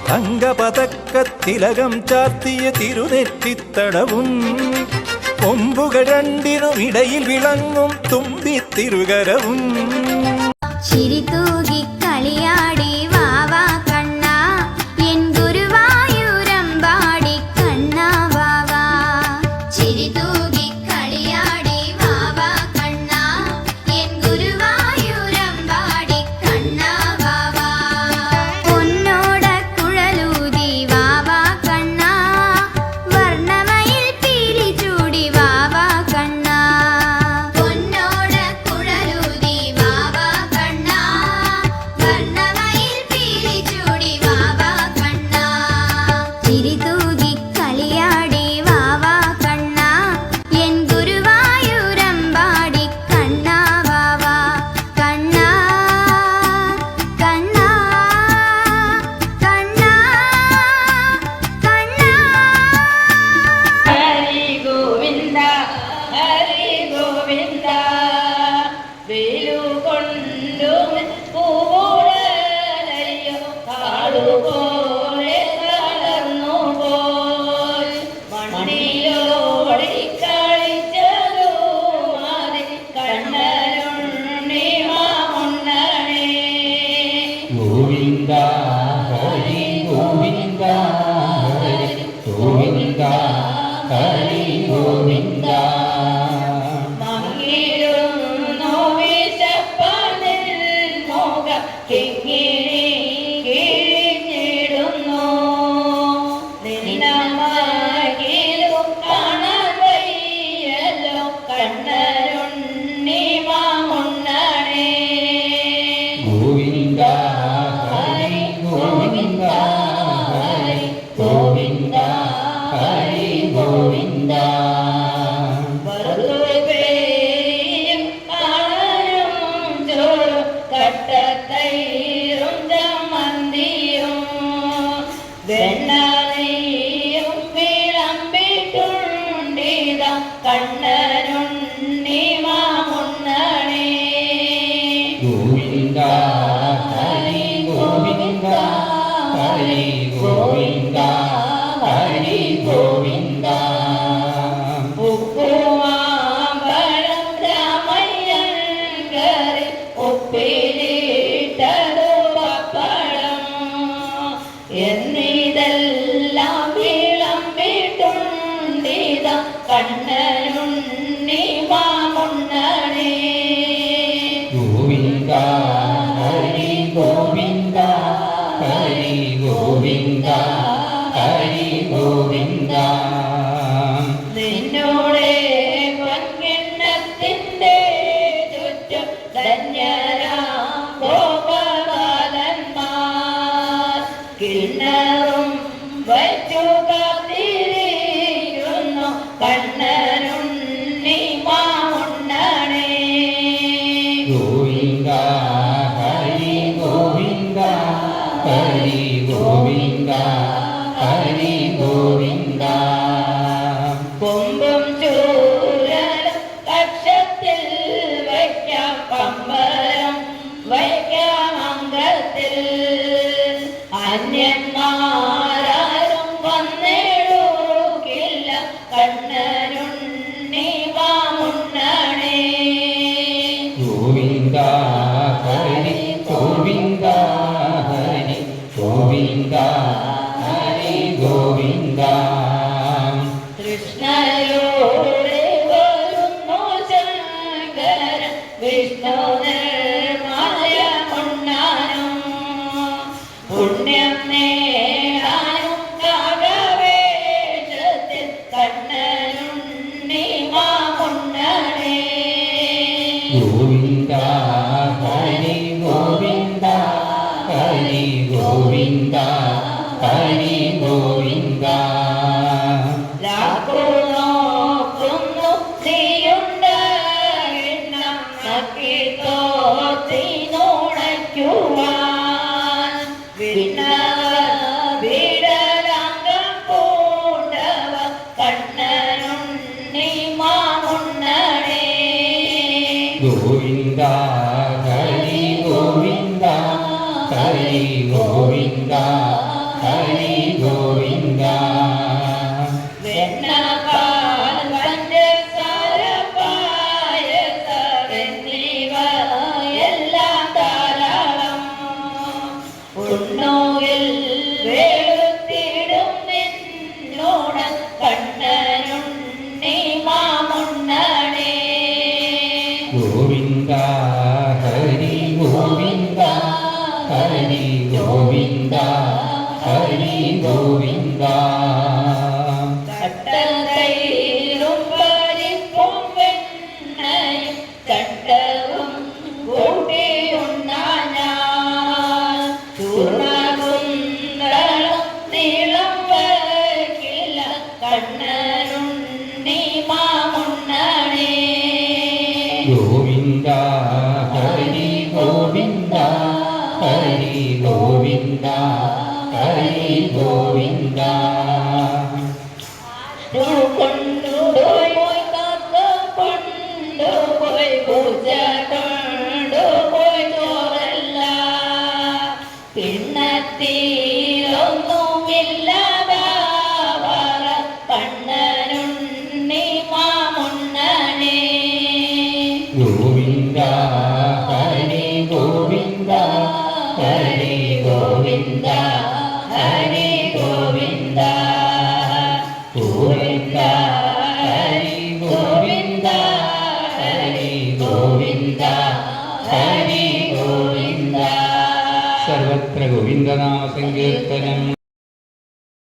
തങ്കപതക്കത്തിലകം ചാർത്തിയ തിരുനെറ്റിത്തടവും കൊമ്പുകൾ രണ്ടിനുമിടയിൽ വിളങ്ങും തുമ്പിത്തിരുകരവും ചിരിതൂകി കളിയാടി വാവാ കണ്ണാ എൻ ഗുരുവായൂരമ്പാടി കണ്ണാ വാവാ ചിരിതൂകി കളിയാടി വാവാ കണ്ണാ എൻ ഗുരുവായൂരമ്പാടി കണ്ണാ വാവാ പൊന്നോട കുഴലൂതി വാവാ കണ്ണാ വർണ്ണമയിൽ പീലി ചൂടി വാവാ കണ്ണാ പൊന്നോട കുഴലൂതി വാവാ കണ്ണാ വർണ്ണമയിൽ പീലി ചൂടി വാവാ കണ്ണാ ചിരിതൂകി കളിയാടി വാവാ കണ്ണാ എൻ ഗുരുവായൂരമ്പാടി കണ്ണാ വാവാ കണ്ണാ കണ്ണാ കണ്ണാ കണ്ണാ ഹരി ഗോവിന്ദ ഹരി ഗോവിന്ദ വേലുകൊണ്ടു പൂവുടലയ്യോ കാടുപോലെ തളർന്നു പോയി മണ്ണിലോടി കളിച്ചതു മാറി കണ്ണനുണ്ണി മാമുണ്ണണേ ഗോവിന്ദ ഹരി ഗോവിന്ദ ഹരി ഗോവിന്ദ ഹരി ഗോവിന്ദ മങ്ങിരുന്നു വിശപ്പനിൽ മുഖം കിങ്ങിണി കിഴിഞ്ഞിടുന്നു നിന്നമാകിലു കാണാൻ വയ്യല്ലോ കണ്ണനുണ്ണി മാമുണ്ണണേ ഗോവിന്ദ ഹരി ഗോവിന്ദ ഹരി ഗോവിന്ദ ഹരി ഗോവിന്ദ വറുപേരിയും കാണാനും ചോറും കട്ടത്തൈറും ചമ്മന്തിയും വെണ്ണനെയ്യും വിളമ്പിട്ടുണ്ടിത കണ്ണനുണ്ണി മാമുണ്ണണേ ഗോവിന്ദ ഹരി ഗോവിന്ദ ഹരി ഗോവിന്ദ ഹരി ഗോവിന്ദ ഉപ്പുമാമ്പഴം രാമയ്യൻ കറി ഉപ്പിലിട്ടതു പപ്പടം എന്നിതെല്ലാം വിളമ്പിട്ടുണ്ടിത കണ്ണനുണ്ണി മാമുണ്ണണേ ഗോവിന്ദ ഹരി ഗോവിന്ദ ഹരി ഗോവിന്ദ ഹരി ഗോവിന്ദ നിന്നോടെ പൊൻകിണ്ണത്തിന്റെ ചുറ്റും ധന്യരാം ഗോപബാലന്മാർ കിണ്ണറും വച്ചു കാത്തിരിക്കുന്നു കണ്ണനുണ്ണി മാമുണ്ണണേ ഗോവിന്ദ ഹരി ഗോവിന്ദ ഹരി ഗോവിന്ദ ഹരി ഗോവിന്ദ കൊമ്പും ചൂരലും കക്ഷത്തിൽ വയ്ക്കാം പമ്പരം വയ്ക്കാം അംഗത്തിൽ അന്യന്മാരും വന്നിടുകില്ല കണ്ണനുണ്ണി മാമുണ്ണണേ ഗോവിന്ദ ഹരി ഗോവിന്ദ ഹരി ഗോവിന്ദ ഹരി ഗോവിന്ദ കൃഷ്ണയോടെ വരുന്നു ശങ്കര വിഷ്ണു നിർമ്മല ഉണ്ണാനും പുണ്യം നേടാനും കാകവേഷത്തിൽ കണ്ണനുണ്ണി മാമുണ്ണണേ ഗോവിന്ദ ഹരി ഗോവിന്ദ ഹരി ഗോവിന്ദ ഹരി ഗോവിന്ദ നോക്കുന്നു തീയുണ്ടെണ്ണം നക്കി തോത്തിനുണയ്ക്കുവാൻ വിടലങ്കം പൂണ്ടവ കണ്ണനുണ്ണി മാമുണ്ണണേ ഗോവിന്ദ ഹരി ഗോവിന്ദ ഹരി ഗോവിന്ദ ഹരി ഗോവിന്ദ വെണ്ണ പാൽ പഞ്ചസാര പായസമെന്നിവ എല്ലാം ധാരാളം ഉണ്ണുകിൽ വെളുത്തിടും നിന്നോട് കണ്ണനുണ്ണി മാമുണ്ണണേ ഗോവിന്ദ ഹരി ഗോവിന്ദ ഹരി ഗോവിന്ദ ഹരി ഗോവിന്ദ കട്ടതൈരും പരിപ്പും വെണ്ണയും കട്ടവും കൂട്ടിയുണ്ണാൻ ഞാൻ ചൂർണകുന്തളം നീളം വയ്ക്കില്ല കണ്ണനുണ്ണി മാമുണ്ണണേ ഗോവിന്ദ ഹരി ഗോവിന്ദ ഹരി ഗോവിന്ദ ഹരി ഗോവിന്ദ കൊണ്ടുപോയി കാക്ക കൊണ്ടുപോയി പൂജ കൊണ്ടുപോയി ചോറല്ല പിന്നത്തീരൊന്നുമില്ല ബാവറ കണ്ണനുണ്ണി മാമുണ്ണണേ ഗോവിന്ദ ഹരി ഗോവിന്ദ ഹരി ഗോവിന്ദ ഹരി ഗോവിന്ദ ഗോവിന്ദ ഹരി ഗോവിന്ദ ഹരി ഗോവിന്ദ ഹരി ഗോവിന്ദ സർവത്ര ഗോവിന്ദനാമ സങ്കീർത്തനം